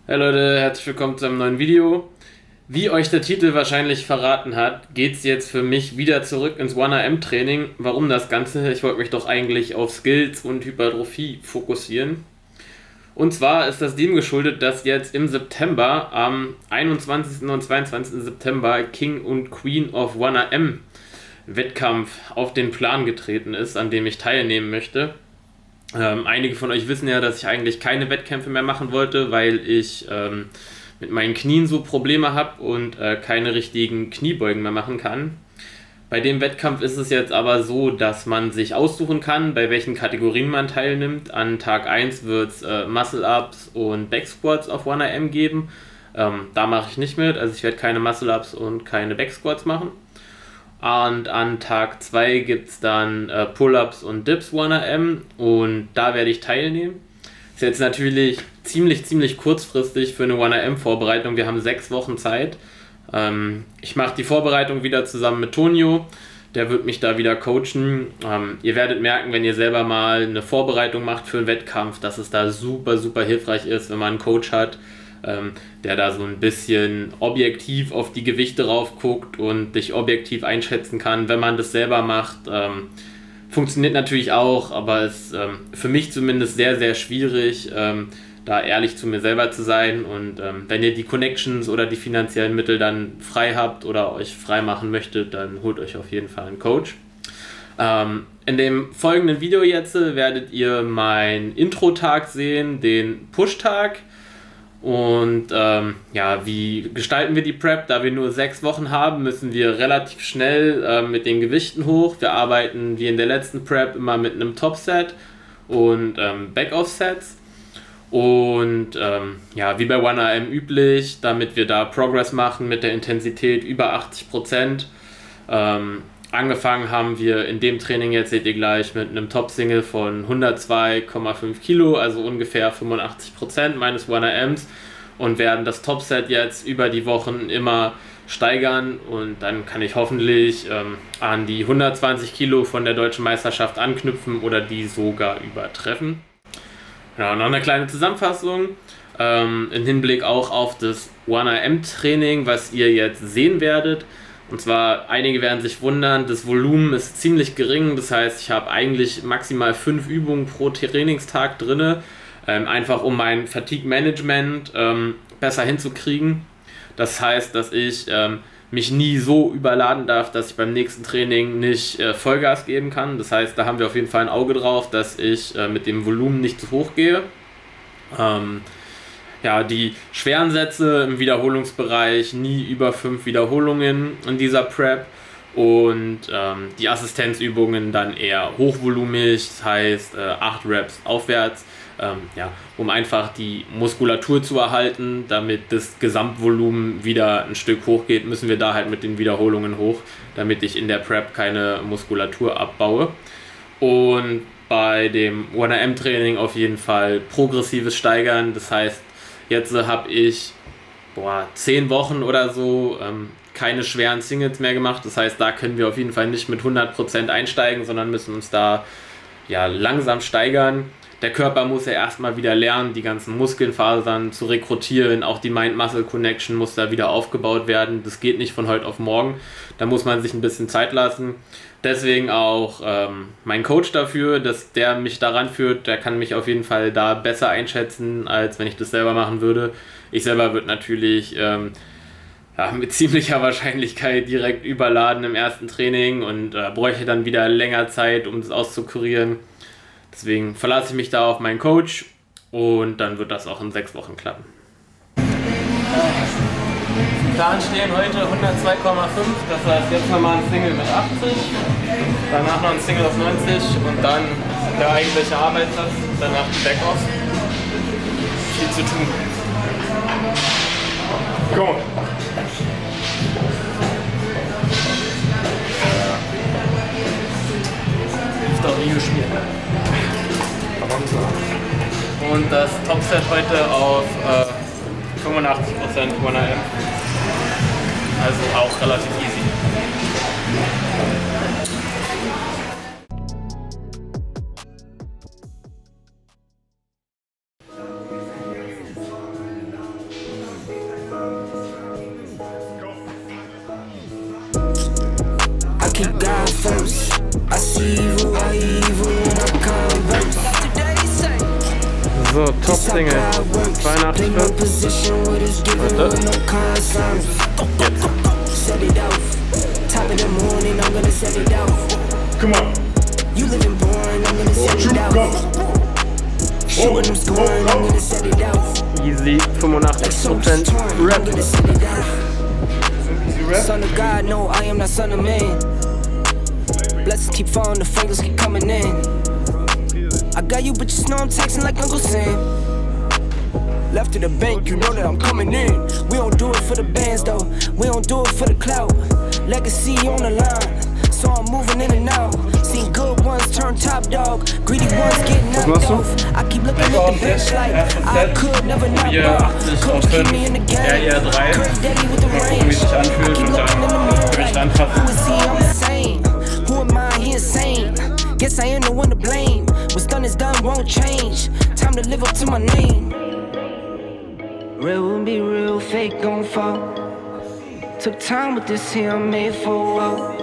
Hey Leute, herzlich willkommen zu einem neuen Video. Wie euch der Titel wahrscheinlich verraten hat, geht es jetzt für mich wieder zurück ins 1AM-Training. Warum das Ganze? Ich wollte mich doch eigentlich auf Skills und Hypertrophie fokussieren. Und zwar ist das dem geschuldet, dass jetzt im September, am 21. und 22. September, King und Queen of 1AM Wettkampf auf den Plan getreten ist, an dem ich teilnehmen möchte. Einige von euch wissen ja, dass ich eigentlich keine Wettkämpfe mehr machen wollte, weil ich mit meinen Knien so Probleme habe und keine richtigen Kniebeugen mehr machen kann. Bei dem Wettkampf ist es jetzt aber so, dass man sich aussuchen kann, bei welchen Kategorien man teilnimmt. An Tag 1 wird es Muscle-Ups und Back-Squats auf 1AM geben. Da mache ich nicht mit, also ich werde keine Muscle-Ups und keine Back-Squats machen. Und an Tag 2 gibt es dann Pull-Ups und Dips 1AM und da werde ich teilnehmen. Ist jetzt natürlich ziemlich kurzfristig für eine 1AM-Vorbereitung. Wir haben 6 Wochen Zeit. Ich mache die Vorbereitung wieder zusammen mit Tonio. Der wird mich da wieder coachen. Ihr werdet merken, wenn ihr selber mal eine Vorbereitung macht für einen Wettkampf, dass es da super hilfreich ist, wenn man einen Coach hat, der da so ein bisschen objektiv auf die Gewichte rauf guckt und dich objektiv einschätzen kann. Wenn man das selber macht, funktioniert natürlich auch, aber ist für mich zumindest sehr schwierig, da ehrlich zu mir selber zu sein. Und wenn ihr die Connections oder die finanziellen Mittel dann frei habt oder euch frei machen möchtet, dann holt euch auf jeden Fall einen Coach. In dem folgenden Video jetzt werdet ihr meinen Intro-Tag sehen, den Push-Tag. Und wie gestalten wir die Prep? Da wir nur 6 Wochen haben, müssen wir relativ schnell mit den Gewichten hoch. Wir arbeiten wie in der letzten Prep immer mit einem Top-Set und Back-Off-Sets. Und wie bei 1AM üblich, damit wir da Progress machen mit der Intensität über 80%. Angefangen haben wir in dem Training, jetzt seht ihr gleich, mit einem Top-Single von 102,5 Kilo, also ungefähr 85% meines 1AMs, und werden das Top-Set jetzt über die Wochen immer steigern und dann kann ich hoffentlich an die 120 Kilo von der Deutschen Meisterschaft anknüpfen oder die sogar übertreffen. Ja, noch eine kleine Zusammenfassung im Hinblick auch auf das 1AM-Training, was ihr jetzt sehen werdet. Und zwar, einige werden sich wundern, das Volumen ist ziemlich gering, das heißt, ich habe eigentlich maximal 5 Übungen pro Trainingstag drin, einfach um mein Fatigue-Management besser hinzukriegen. Das heißt, dass ich mich nie so überladen darf, dass ich beim nächsten Training nicht Vollgas geben kann. Das heißt, da haben wir auf jeden Fall ein Auge drauf, dass ich mit dem Volumen nicht zu hoch gehe. Die schweren Sätze im Wiederholungsbereich, nie über 5 Wiederholungen in dieser Prep und die Assistenzübungen dann eher hochvolumig, das heißt 8 Reps aufwärts, um einfach die Muskulatur zu erhalten, damit das Gesamtvolumen wieder ein Stück hochgeht, müssen wir da halt mit den Wiederholungen hoch, damit ich in der Prep keine Muskulatur abbaue. Und bei dem 1AM-Training auf jeden Fall progressives Steigern, das heißt, jetzt habe ich 10 Wochen oder so keine schweren Singles mehr gemacht. Das heißt, da können wir auf jeden Fall nicht mit 100% einsteigen, sondern müssen uns da langsam steigern. Der Körper muss ja erstmal wieder lernen, die ganzen Muskelfasern zu rekrutieren. Auch die Mind-Muscle-Connection muss da wieder aufgebaut werden. Das geht nicht von heute auf morgen. Da muss man sich ein bisschen Zeit lassen. Deswegen auch mein Coach dafür, dass der mich daran führt, der kann mich auf jeden Fall da besser einschätzen, als wenn ich das selber machen würde. Ich selber würde natürlich mit ziemlicher Wahrscheinlichkeit direkt überladen im ersten Training und bräuchte dann wieder länger Zeit, um das auszukurieren. Deswegen verlasse ich mich da auf meinen Coach und dann wird das auch in 6 Wochen klappen. Im Plan stehen heute 102,5, das heißt jetzt nochmal ein Single mit 80, danach noch ein Single auf 90 und dann der eigentliche Arbeitssatz, danach die Back-Offs. Viel zu tun. Go! Ist doch wie gespielt. Und das Topset heute auf 85% 1AM. Also auch relativ easy. first. I see evil, I evil when I converse. So, Top-Single. 82 Set it off. Top of the morning, I'm gonna set it off. Come on. You living boring, I'm gonna set it off. Shooting them scoring, I'm gonna set it off. Easy, 85% Rap. Son of God, no, I am not son of man. Blessings keep falling, the fingers keep coming in. I got you, but you know I'm texting like Uncle Sam. Left to the bank, you know that I'm coming in. We don't do it for the bands though, we don't do it for the clout. Legacy on the line, so I'm moving in and out. Seen good ones turn top dog, greedy ones get knocked off. I keep looking at the bench like I could never knock off. Coach keep me in the game, Craig Daddy with the range. I keep looking in the mirror like, who is he? I'm the same. Who am I? He insane. Guess I ain't the one to blame. What's done is done, won't change. Time to live up to my name. Real will be real, fake gon' fall. Took time with this here, I'm made for a while.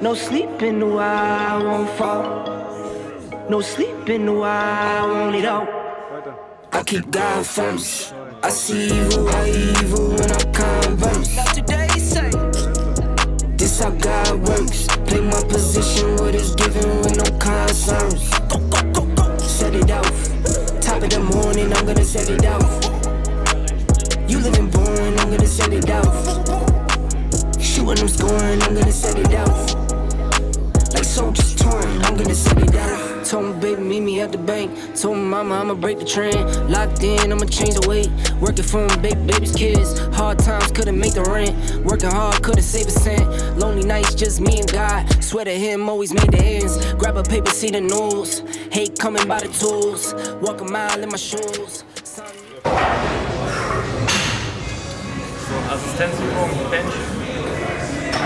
No sleep in the while, I won't fall. No sleep in the while, I want it all. I keep God first. I see evil, I evil when I converse. Not today, say. This how God works. Play my position, what is given with no concerns. Set it off. Top of the morning, I'm gonna set it off. You living boring, I'm gonna set it off. Shooting them scoring, I'm gonna set it off. Like soldiers torn, I'm gonna set it off. Told me, baby, meet me at the bank. Told me, mama, I'ma break the trend. Locked in, I'ma change the weight. Working for my baby's kids. Hard times couldn't make the rent. Working hard couldn't save a cent. Lonely nights, just me and God. Swear to him, always made the ends. Grab a paper, see the news. Hate coming by the tools. Walk a mile in my shoes. Assistenzübung, Bench.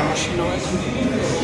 Maschine heute.